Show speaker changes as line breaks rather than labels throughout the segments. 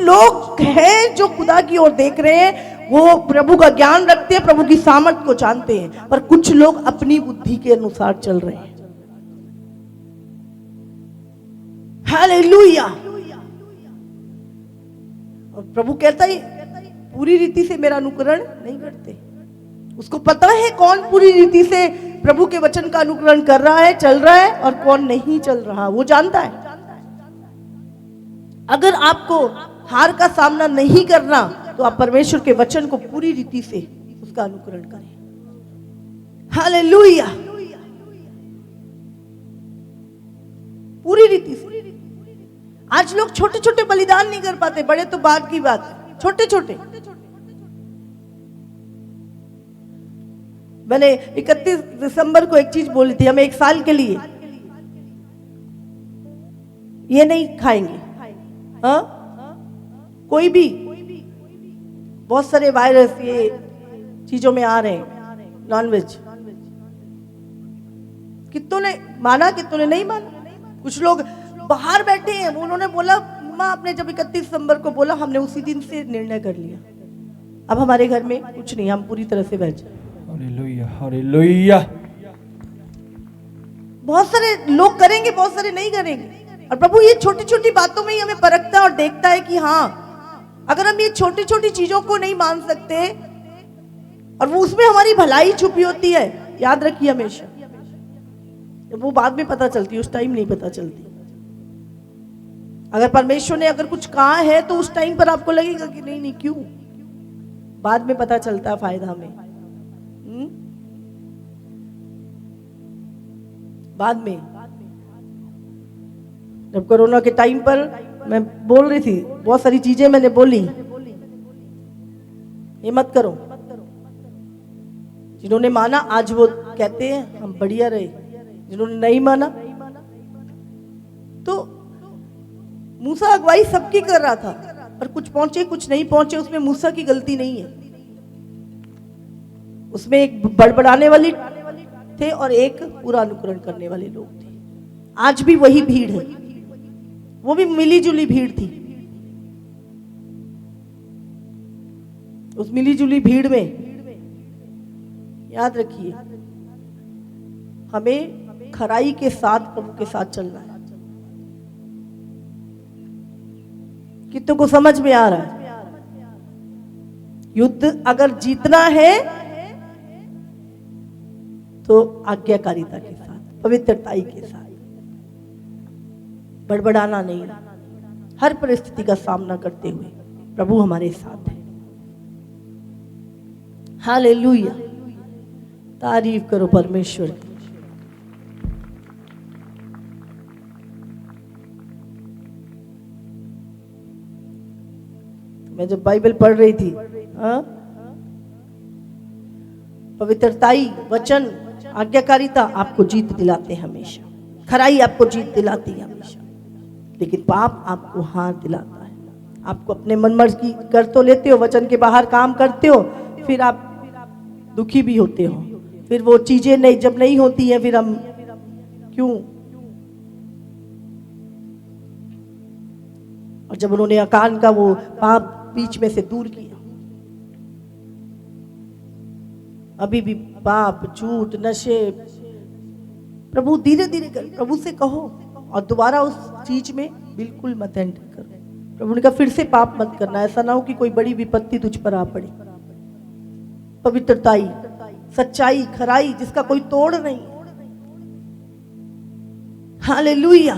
लोग हैं जो खुदा की ओर देख रहे हैं, वो प्रभु का ज्ञान रखते हैं, प्रभु की सामर्थ को जानते हैं, पर कुछ लोग अपनी बुद्धि के अनुसार चल रहे हैं। हालेलुया। और प्रभु कहता है पूरी रीति से मेरा अनुकरण नहीं करते। उसको पता है कौन पूरी रीति से प्रभु के वचन का अनुकरण कर रहा है, चल रहा है, और कौन नहीं चल रहा, वो जानता है। अगर आपको हार का सामना नहीं करना तो आप परमेश्वर के वचन को पूरी रीति से उसका अनुकरण करें। हालेलुया। पूरी रीति से। आज लोग छोटे छोटे बलिदान नहीं कर पाते, बड़े तो बाद की बात है, छोटे छोटे। मैंने 31 दिसंबर को एक चीज बोली थी, हम 1 साल के लिए ये नहीं खाएंगे। हाँ, कोई भी, बहुत सारे वायरस ये चीजों में आ रहे हैं, नॉनवेज। कितनों ने माना, कितनों ने नहीं माना। कुछ लोग बाहर बैठे हैं, उन्होंने बोला माँ, आपने जब 31 दिसंबर को बोला, हमने उसी दिन से निर्णय कर लिया, अब हमारे घर में कुछ नहीं, हम पूरी तरह से वेज।
Hallelujah, hallelujah.
बहुत सारे लोग करेंगे, बहुत सारे नहीं करेंगे। और प्रभु ये छोटी छोटी बातों में ही हमें परखता है और देखता है कि हाँ, अगर हम ये छोटी छोटी चीजों को नहीं मान सकते, और वो उसमें हमारी भलाई छुपी होती है, याद रखिए हमेशा, वो बाद में पता चलती, उस टाइम नहीं पता चलती। अगर परमेश्वर ने अगर कुछ कहा है तो उस टाइम पर आपको लगेगा कि नहीं नहीं क्यों, बाद में पता चलता है फायदा हमें। बाद में जब कोरोना के टाइम पर मैं बोल रही थी, बहुत सारी चीजें मैंने बोली, ये मत करो। जिन्होंने माना आज वो कहते हैं हम बढ़िया रहे, जिन्होंने नहीं माना तो मूसा अगुवाई सबकी कर रहा था, पर कुछ पहुंचे कुछ नहीं पहुंचे, उसमें मूसा की गलती नहीं है। उसमें एक बड़बड़ाने वाली थे और एक पूरा अनुकरण करने वाले लोग थे। आज भी वही भीड़ है, वो भी मिली जुली भीड़ थी। उस मिली जुली भीड़ में याद रखिए, हमें खराई के साथ प्रभु के साथ चलना है। कितनों को समझ में आ रहा है? युद्ध अगर जीतना है तो आज्ञाकारिता के साथ, पवित्रताई के साथ, बड़बड़ाना नहीं, हर परिस्थिति का सामना करते हुए प्रभु हमारे साथ है। हालेलुया, तारीफ करो परमेश्वर की। मैं जब बाइबल पढ़ रही थी, पवित्रताई, वचन, आज्ञाकारिता आपको जीत दिलाते हैं हमेशा, खराई आपको जीत दिलाती है हमेशा, लेकिन पाप आपको हार दिलाता है। आपको अपने मन मर्जी कर तो लेते हो, वचन के बाहर काम करते हो, फिर आप दुखी भी होते हो, फिर वो चीजें नहीं जब नहीं होती हैं, फिर हम क्यों। और जब उन्होंने अकान का वो पाप बीच में से दूर किया, अभी भी पाप, झूठ, नशे, प्रभु धीरे धीरे कर, प्रभु से कहो और दोबारा उस चीज में बिल्कुल मत एंटर करो। प्रभु ने कहा फिर से पाप मत करना, ऐसा ना हो कि कोई बड़ी विपत्ति तुझ पर आ पड़े। पवित्रताई, सच्चाई, खराई जिसका कोई तोड़ नहीं। हालेलुया।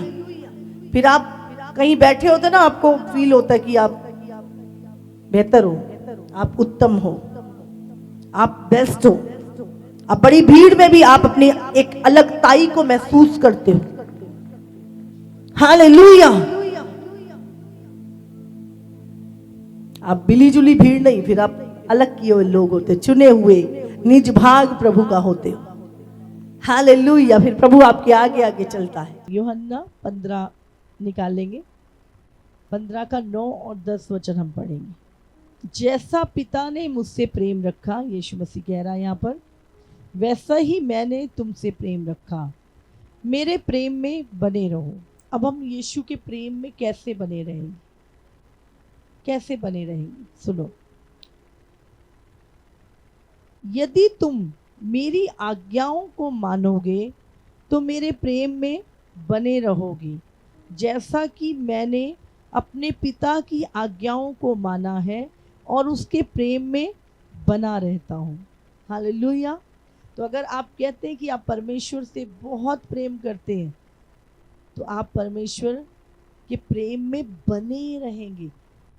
फिर आप कहीं बैठे होते ना, आपको फील होता है कि आप बेहतर हो, आप उत्तम हो, आप बेस्ट हो। आप बड़ी भीड़ में भी आप अपनी एक अलग ताई को महसूस करते हो। हालेलुया। आप मिली जुली भीड़ नहीं, फिर आप अलग किए हुए लोग होते, चुने हुए, निज भाग प्रभु का होते हो। हालेलुया। फिर प्रभु आपके आगे आगे चलता है। यूहन्ना 15 निकालेंगे, 15 का 9 और 10 वचन हम पढ़ेंगे। जैसा पिता ने मुझसे प्रेम रखा, यीशु मसीह कह रहा है यहाँ पर, वैसा ही मैंने तुमसे प्रेम रखा, मेरे प्रेम में बने रहो। अब हम यीशु के प्रेम में कैसे बने रहेंगे? कैसे बने रहेंगे? सुनो, यदि तुम मेरी आज्ञाओं को मानोगे तो मेरे प्रेम में बने रहोगे, जैसा कि मैंने अपने पिता की आज्ञाओं को माना है और उसके प्रेम में बना रहता हूँ। हालेलुया। तो अगर आप कहते हैं कि आप परमेश्वर से बहुत प्रेम करते हैं, तो आप परमेश्वर के प्रेम में बने रहेंगे।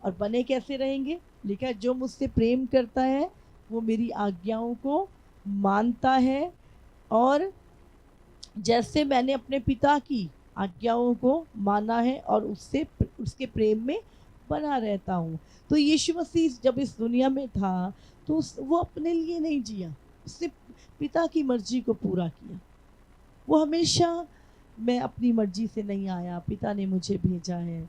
और बने कैसे रहेंगे? लिखा है, जो मुझसे प्रेम करता है वो मेरी आज्ञाओं को मानता है, और जैसे मैंने अपने पिता की आज्ञाओं को माना है और उसके प्रेम में बना रहता हूँ। तो यीशु मसीह जब इस दुनिया में था तो वो अपने लिए नहीं जिया, उसने पिता की मर्जी को पूरा किया। वो हमेशा, मैं अपनी मर्जी से नहीं आया, पिता ने मुझे भेजा है।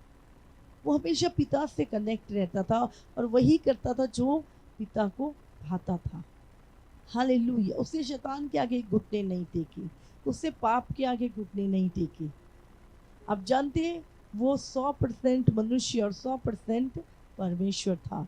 वो हमेशा पिता से कनेक्ट रहता था और वही करता था जो पिता को भाता था। हालेलुया। उसने शैतान के आगे घुटने नहीं टेके, उससे पाप के आगे घुटने नहीं टेके। आप जानते हैं, वो 100% मनुष्य और 100% परमेश्वर था।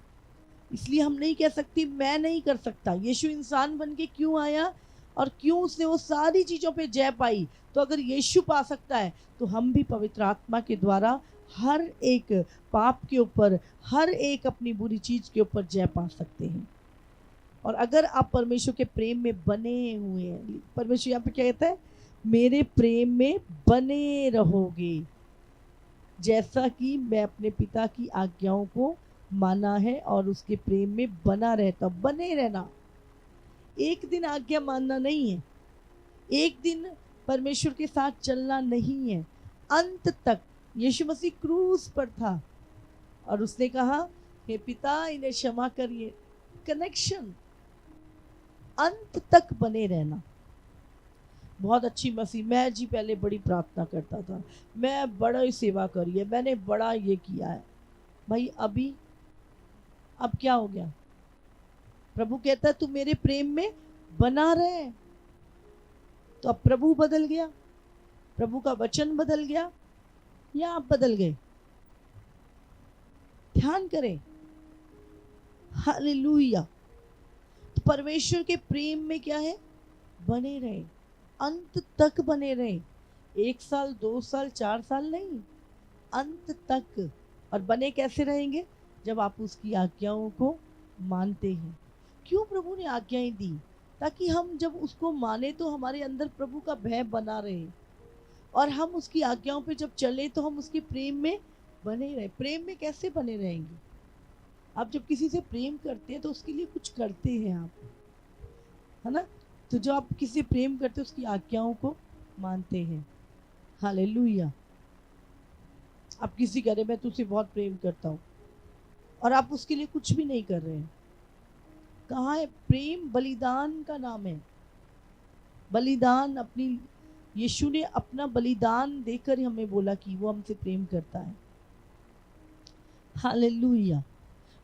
इसलिए हम नहीं कह सकते मैं नहीं कर सकता। यीशु इंसान बन के क्यों आया और क्यों उसने वो सारी चीज़ों पे जय पाई? तो अगर यीशु पा सकता है तो हम भी पवित्र आत्मा के द्वारा हर एक पाप के ऊपर, हर एक अपनी बुरी चीज़ के ऊपर जय पा सकते हैं। और अगर आप परमेश्वर के प्रेम में बने हुए हैं, परमेश्वर यहाँ पे क्या कहता है? मेरे प्रेम में बने रहोगे, जैसा कि मैं अपने पिता की आज्ञाओं को माना है और उसके प्रेम में बना रहता। बने रहना, एक दिन आज्ञा मानना नहीं है, एक दिन परमेश्वर के साथ चलना नहीं है, अंत तक। यीशु मसीह क्रूस पर था और उसने कहा, हे पिता इन्हें क्षमा करिए। कनेक्शन, अंत तक बने रहना। बहुत अच्छी मसीह, मैं जी पहले बड़ी प्रार्थना करता था, मैं बड़ा ही सेवा करी है, मैंने बड़ा ये किया है। भाई अभी अब क्या हो गया? प्रभु कहता है तू मेरे प्रेम में बना रहे। तो अब प्रभु बदल गया, प्रभु का वचन बदल गया, या आप बदल गए? ध्यान करें। हालेलुया। तो परमेश्वर के प्रेम में क्या है? बने रहे, अंत तक बने रहे। 1 साल, 2 साल, 4 साल नहीं, अंत तक। और बने कैसे रहेंगे? जब आप उसकी आज्ञाओं को मानते हैं। क्यों प्रभु ने आज्ञाएं दी? ताकि हम जब उसको माने तो हमारे अंदर प्रभु का भय बना रहे, और हम उसकी आज्ञाओं पे जब चले तो हम उसके प्रेम में बने रहे। प्रेम में कैसे बने रहेंगे? आप जब किसी से प्रेम करते हैं तो उसके लिए कुछ करते हैं आप, है ना? तो जो आप किसी से प्रेम करते हैं उसकी आज्ञाओं को मानते हैं। हालेलुया। आप किसी कह रहे मैं तुझसे बहुत प्रेम करता हूँ और आप उसके लिए कुछ भी नहीं कर रहे हैं। कहाँ है प्रेम? बलिदान का नाम है। बलिदान, अपनी यीशु ने अपना बलिदान देकर हमें बोला कि वो हमसे प्रेम करता है। हालेलुया।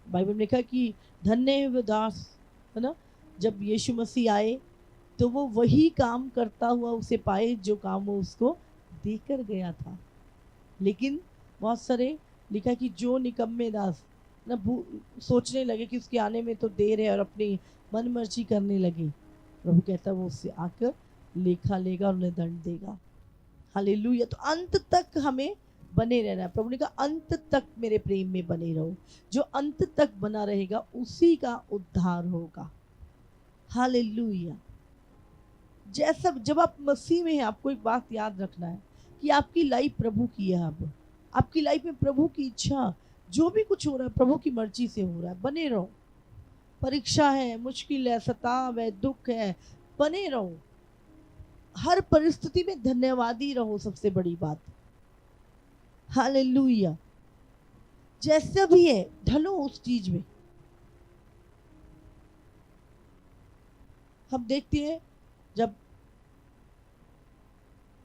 बाइबल में लिखा कि धन्य है वो दास, है ना, जब यीशु मसीह आए तो वो वही काम करता हुआ उसे पाए जो काम वो उसको देकर गया था। लेकिन बहुत सारे लिखा कि जो निकम्मे दास ना सोचने लगे कि उसके आने में तो देर है और अपनी मन मर्जी करने लगे, प्रभु कहता वो उससे आकर लेखा लेगा और उन्हें दंड देगा। हालेलुया। तो अंत तक हमें बने रहना है। प्रभु ने कहा अंत तक मेरे प्रेम में बने रहो। जो अंत तक बना रहेगा उसी का उद्धार होगा। हालेलुया। जैसा जब आप मसीह में हैं, आपको एक बात याद रखना है कि आपकी लाइफ प्रभु की है। अब आपकी लाइफ में प्रभु की इच्छा, जो भी कुछ हो रहा है प्रभु की मर्जी से हो रहा है। बने रहो। परीक्षा है, मुश्किल है, सताव है, दुख है, बने रहो। हर परिस्थिति में धन्यवादी रहो, सबसे बड़ी बात। हालेलुया। जैसा भी है ढलो उस चीज में। हम देखते हैं जब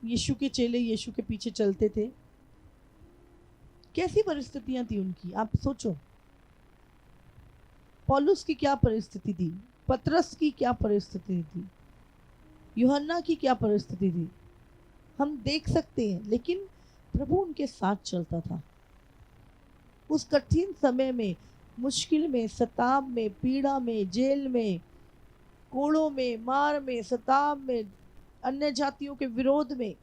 यीशु के चेले यीशु के पीछे चलते थे, कैसी परिस्थितियां थी उनकी, आप सोचो। पौलुस की क्या परिस्थिति थी, पतरस की क्या परिस्थिति थी, यूहन्ना की क्या परिस्थिति थी, हम देख सकते हैं। लेकिन प्रभु उनके साथ चलता था। उस कठिन समय में, मुश्किल में, सताव में, पीड़ा में, जेल में, कोड़ों में, मार में, सताव में, अन्य जातियों के विरोध में,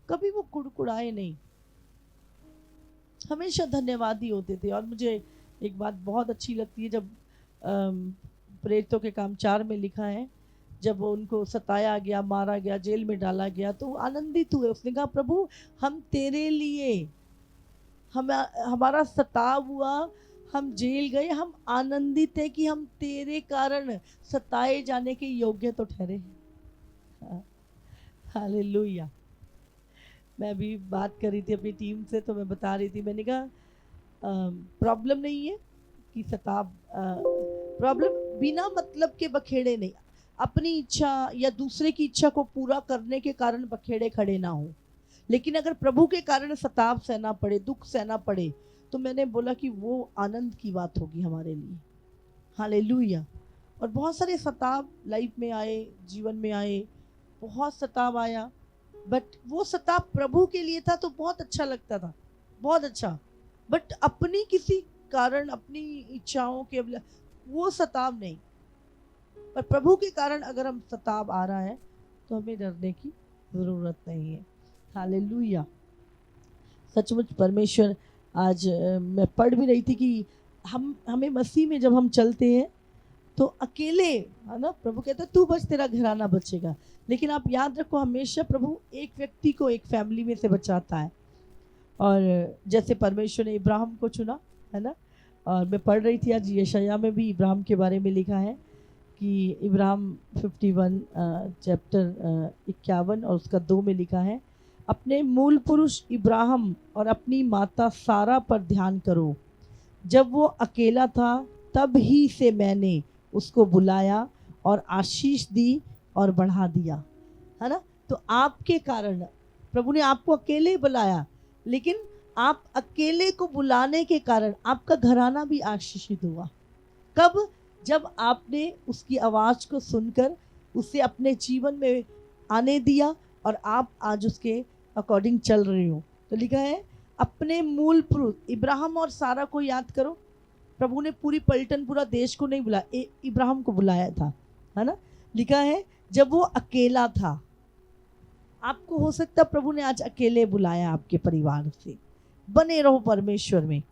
कभी वो कुड़कुड़ाए नहीं, हमेशा धन्यवादी होते थे। और मुझे एक बात बहुत अच्छी लगती है, जब प्रेरितों के काम 4 में लिखा है, जब उनको सताया गया, मारा गया, जेल में डाला गया, तो आनंदित हुए। उसने कहा, प्रभु हम तेरे लिए, हमारा सताव हुआ, हम जेल गए, हम आनंदित है कि हम तेरे कारण सताए जाने के योग्य तो ठहरे। हालेलुया। मैं अभी बात कर रही थी अपनी टीम से, तो मैं बता रही थी, मैंने कहा प्रॉब्लम नहीं है कि सताव, प्रॉब्लम बिना मतलब के बखेड़े नहीं, अपनी इच्छा या दूसरे की इच्छा को पूरा करने के कारण बखेड़े खड़े ना हो। लेकिन अगर प्रभु के कारण सताव सहना पड़े, दुख सहना पड़े, तो मैंने बोला कि वो आनंद की बात होगी हमारे लिए। हालेलुया। और बहुत सारे सताव लाइफ में आए, जीवन में आए, बहुत सताव आया, बट वो सताव प्रभु के लिए था तो बहुत अच्छा लगता था, बहुत अच्छा। बट अपनी किसी कारण, अपनी इच्छाओं के वो सताव नहीं। पर प्रभु के कारण अगर हम सताव आ रहा है तो हमें डरने की जरूरत नहीं है। हालेलुया। सचमुच परमेश्वर, आज मैं पढ़ भी रही थी कि हमें मसीह में जब हम चलते हैं तो अकेले, है ना, प्रभु कहता है तू बच, तेरा घराना बचेगा। लेकिन आप याद रखो, हमेशा प्रभु एक व्यक्ति को एक फैमिली में से बचाता है। और जैसे परमेश्वर ने इब्राहिम को चुना, है ना, और मैं पढ़ रही थी आज यशायाह में भी इब्राहिम के बारे में लिखा है कि इब्राहिम 51 चैप्टर 51 और उसका 2 में लिखा है, अपने मूल पुरुष इब्राहिम और अपनी माता सारा पर ध्यान करो। जब वो अकेला था तब ही से मैंने उसको बुलाया और आशीष दी और बढ़ा दिया, है ना। तो आपके कारण प्रभु ने आपको अकेले बुलाया, लेकिन आप अकेले को बुलाने के कारण आपका घराना भी आशीषित हुआ। कब? जब आपने उसकी आवाज को सुनकर उसे अपने जीवन में आने दिया और आप आज उसके अकॉर्डिंग चल रहे हो। तो लिखा है, अपने मूल पुरुष इब्राहिम और सारा को याद करो। प्रभु ने पूरी पलटन, पूरा देश को नहीं बुलाया, इब्राहिम को बुलाया था, है ना। लिखा है जब वो अकेला था। आपको हो सकता प्रभु ने आज अकेले बुलाया आपके परिवार से, बने रहो परमेश्वर में।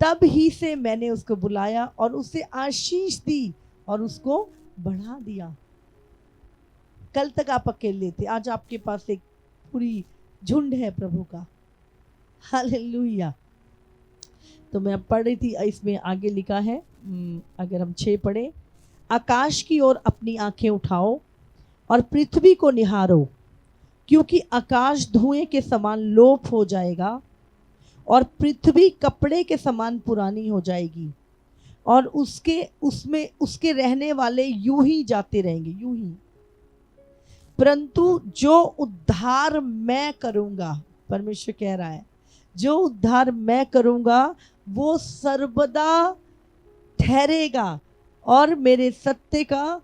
तब ही से मैंने उसको बुलाया और उसे आशीष दी और उसको बढ़ा दिया। कल तक आप अकेले थे, आज आपके पास एक पूरी झुंड है प्रभु का। हालेलुया। तो मैं अब पढ़ रही थी, इसमें आगे लिखा है, अगर हम 6 पढ़े, आकाश की ओर अपनी आंखें उठाओ और पृथ्वी को निहारो, क्योंकि आकाश धुएं के समान लोप हो जाएगा और पृथ्वी कपड़े के समान पुरानी हो जाएगी और उसके रहने वाले यूं ही जाते रहेंगे, यूं ही। परंतु जो उद्धार मैं करूंगा, परमेश्वर कह रहा है, जो उद्धार मैं करूंगा वो सर्वदा ठहरेगा और मेरे सत्य का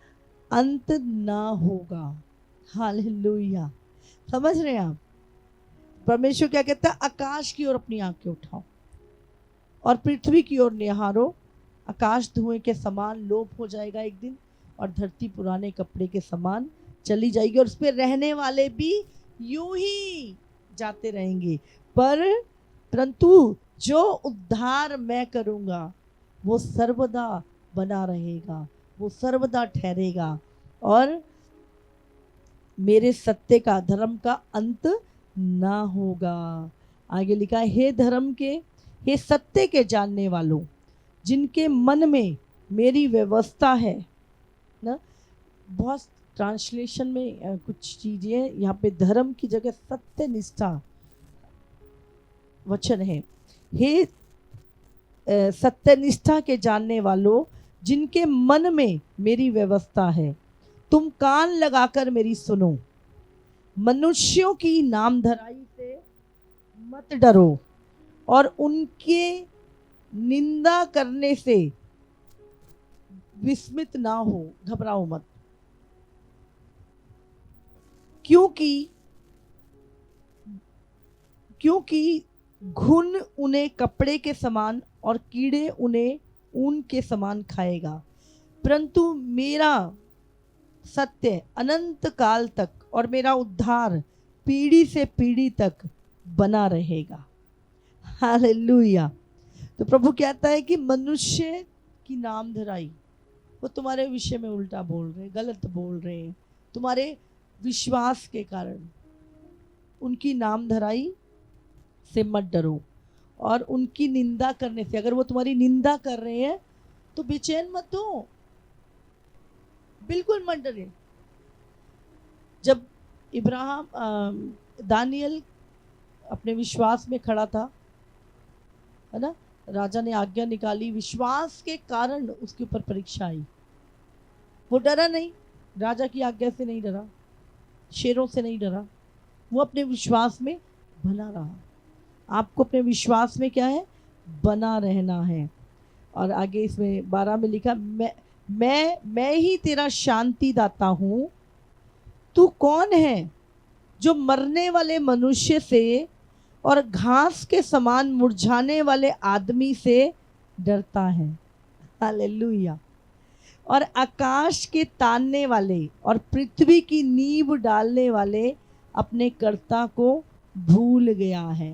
अंत ना होगा। हालेलुया। समझ रहे हैं आप? परमेश्वर क्या कहता है? आकाश की ओर अपनी आंखें उठाओ और पृथ्वी की ओर निहारो। आकाश धुएं के समान लोप हो जाएगा एक दिन और धरती पुराने कपड़े के समान चली जाएगी और उस पर रहने वाले भी यूं ही जाते रहेंगे। परंतु जो उद्धार मैं करूंगा वो सर्वदा बना रहेगा, वो सर्वदा ठहरेगा और मेरे सत्य का, धर्म का अंत ना होगा। आगे लिखा है, हे धर्म के, हे सत्य के जानने वालों, जिनके मन में मेरी व्यवस्था है ना। बहुत ट्रांसलेशन में कुछ चीजें यहाँ पे धर्म की जगह सत्य निष्ठा वचन है। हे सत्य निष्ठा के जानने वालों, जिनके मन में मेरी व्यवस्था है, तुम कान लगाकर मेरी सुनो। मनुष्यों की नामधराई से मत डरो और उनके निंदा करने से विस्मित ना हो, घबराओ मत, क्योंकि घुन उन्हें कपड़े के समान और कीड़े उन्हें ऊन के समान खाएगा, परंतु मेरा सत्य अनंत काल तक और मेरा उद्धार पीढ़ी से पीढ़ी तक बना रहेगा। हालेलुया। तो प्रभु कहता है कि मनुष्य की नाम धराई, वो तुम्हारे विषय में उल्टा बोल रहे हैं, गलत बोल रहे हैं, तुम्हारे विश्वास के कारण उनकी नाम धराई से मत डरो, और उनकी निंदा करने से, अगर वो तुम्हारी निंदा कर रहे हैं तो बेचैन मत हो, बिल्कुल मत डरे। जब दानियल अपने विश्वास में खड़ा था, है ना, राजा ने आज्ञा निकाली, विश्वास के कारण उसके ऊपर परीक्षा आई, वो डरा नहीं, राजा की आज्ञा से नहीं डरा, शेरों से नहीं डरा, वो अपने विश्वास में बना रहा। आपको अपने विश्वास में क्या है, बना रहना है। और आगे इसमें 12 में लिखा, मैं ही तेरा शांति दाता हूं, तू कौन है जो मरने वाले मनुष्य से और घास के समान मुरझाने वाले आदमी से डरता है। हालेलुया। और आकाश के तानने वाले और पृथ्वी की नींव डालने वाले अपने कर्ता को भूल गया है।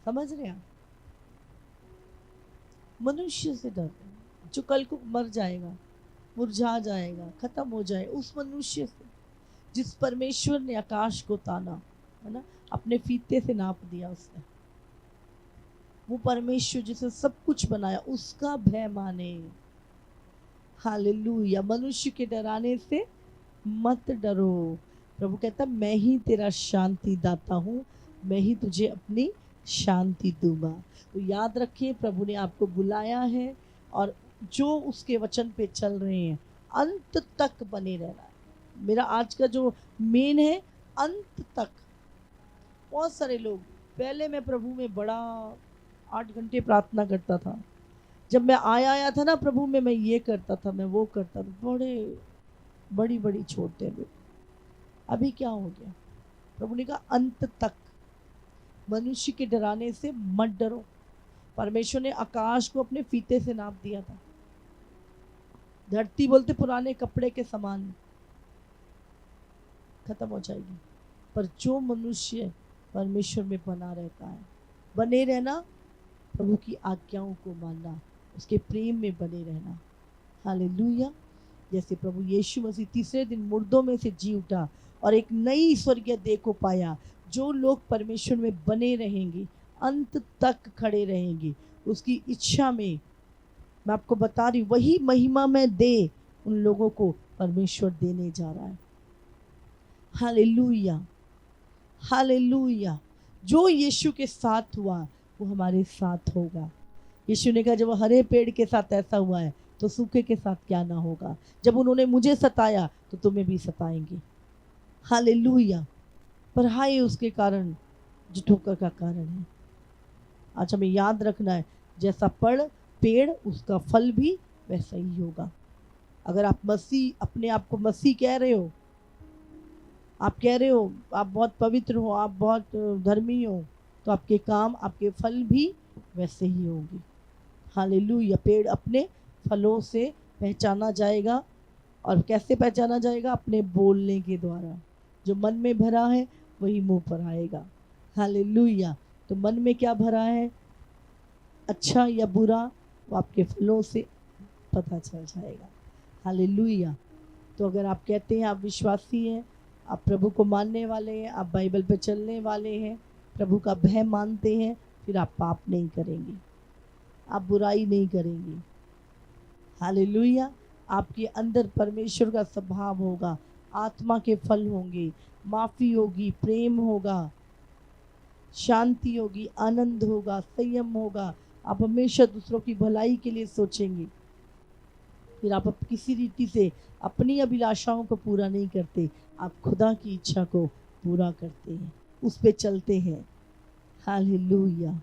समझ रहे हैं? मनुष्य से डर, जो कल को मर जाएगा, मुरझा जाएगा, खत्म हो जाए, उस मनुष्य से जिस परमेश्वर ने आकाश को ताना, है ना, अपने फीते से नाप दिया उसने, वो परमेश्वर जिसे सब कुछ बनाया, उसका भय माने। हालेलुया। मनुष्य के डराने से मत डरो। प्रभु कहता, मैं ही तेरा शांति दाता हूँ, मैं ही तुझे अपनी शांति दूंगा। तो याद रखिए, प्रभु ने आपको बुलाया है, और जो उसके वचन पे चल रहे हैं अंत तक बने रहना है। मेरा आज का जो मेन है, अंत तक। बहुत सारे लोग, पहले मैं प्रभु में बड़ा 8 घंटे प्रार्थना करता था, जब मैं आया था ना प्रभु में, मैं ये करता था, मैं वो करता था, बड़ी बड़ी छोड़ते लोग। अभी क्या हो गया? प्रभु ने कहा अंत तक। मनुष्य के डराने से मत डरो। परमेश्वर ने आकाश को अपने फीते से नाप दिया था। धरती बोलते पुराने कपड़े के समान खत्म हो जाएगी, पर जो मनुष्य परमेश्वर में बना रहता है, बने रहना, प्रभु की आज्ञाओं को मानना, उसके प्रेम में बने रहना। हालेलुया। जैसे प्रभु यीशु मसीह तीसरे दिन मुर्दों में से जी उठा और एक नई स्वर्गीय देह को पाया, जो लोग परमेश्वर में बने रहेंगे, अंत तक खड़े रहेंगे, उसकी इच्छा में, मैं आपको बता रही, वही महिमा में दे उन लोगों को परमेश्वर देने जा रहा है। Hallelujah, hallelujah. जो यीशु के साथ हुआ वो हमारे साथ होगा। यीशु ने कहा, जब हरे पेड़ के साथ ऐसा हुआ है तो सूखे के साथ क्या ना होगा। जब उन्होंने मुझे सताया तो तुम्हें भी सताएंगे। हालेलुया। पर हाय उसके कारण जो ठोकर का कारण है। आज हमें याद रखना है, जैसा पेड़ उसका फल भी वैसा ही होगा। अगर आप मसीह, अपने आप को मसीह कह रहे हो, आप कह रहे हो आप बहुत पवित्र हो, आप बहुत धर्मी हो, तो आपके काम, आपके फल भी वैसे ही होंगे। हालेलुया। पेड़ अपने फलों से पहचाना जाएगा। और कैसे पहचाना जाएगा? अपने बोलने के द्वारा। जो मन में भरा है वही मुंह पर आएगा। हालेलुया। तो मन में क्या भरा है, अच्छा या बुरा, वो आपके फलों से पता चल जाएगा। हालेलुया। तो अगर आप कहते हैं आप विश्वासी हैं, आप प्रभु को मानने वाले हैं, आप बाइबल पे चलने वाले हैं, प्रभु का भय मानते हैं, फिर आप पाप नहीं करेंगे, आप बुराई नहीं करेंगे। हालेलुया। आपके अंदर परमेश्वर का स्वभाव होगा, आत्मा के फल होंगे, माफ़ी होगी, प्रेम होगा, शांति होगी, आनंद होगा, संयम होगा। आप हमेशा दूसरों की भलाई के लिए सोचेंगे। फिर आप किसी रीति से अपनी अभिलाषाओं को पूरा नहीं करते, आप खुदा की इच्छा को पूरा करते हैं, उस पे चलते हैं। हालेलुया।